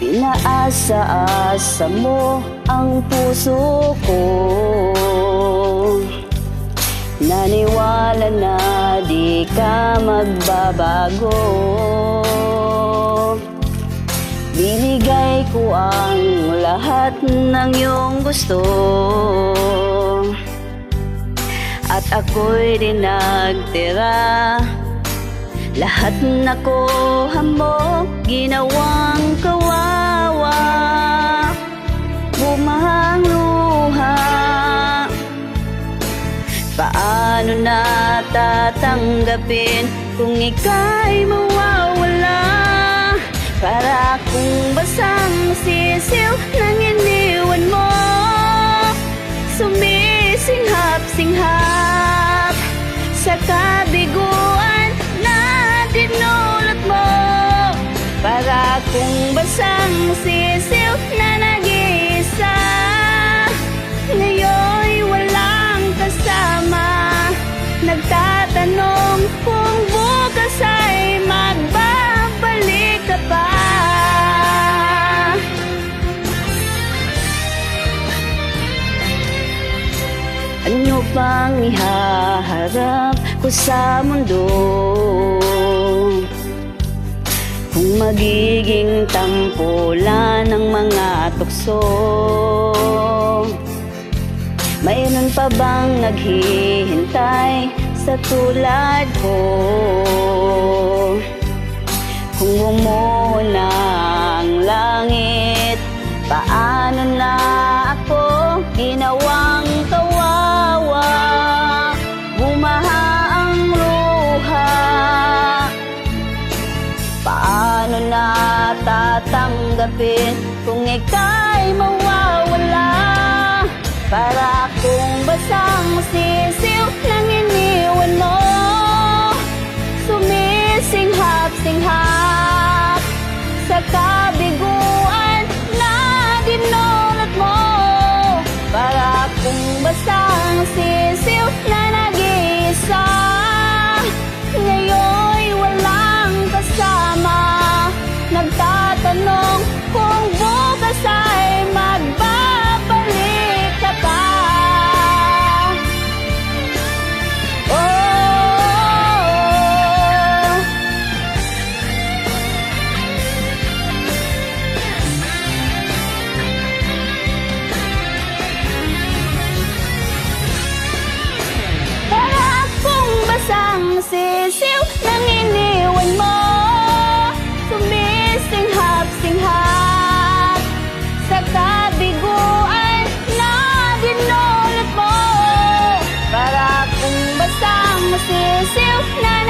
Inaasa-asa mo ang puso ko. Naniwala na di ka magbabago. Binigay ko ang lahat ng iyong gusto, at ako'y di nagtira. Lahat nakuha mo, ginawang kawawa. Bumahang luha. Paano na tatanggapin kung ika'y mawawala? Para akong basang sisiw nang iniwan mo. Sumisinghap-singhap sa kabiguan na dinulot mo. Para akong basang sisiw na nag-iisa, ngayon'y walang kasama. Nagtatanong kung bukas ay magbabalik ka pa. Ano pang ihaharap ko sa mundo kung magiging tampulan ng mga tukso? Mayroon pa bang naghihintay sa tulad ko? Kung umuuna ang langit, paano na ako ginawang kawawa? Bumaha ang luha. Paano na tatanggapin kung ika'y mawawala? Para akong basang sisiw nang iniwan mo. Sumisinghap-singhap sa kabiguan na dinulot mo. Para akong basang sisiw na nag-iisa, ngayon'y walang kasama. Nagtatanong kung bukas ay magbabalik ka pa. Sisiw nang iniwan mo. Sumisinghap-singhap sa kabiguan na dinulot mo. Para akong basang sisiw na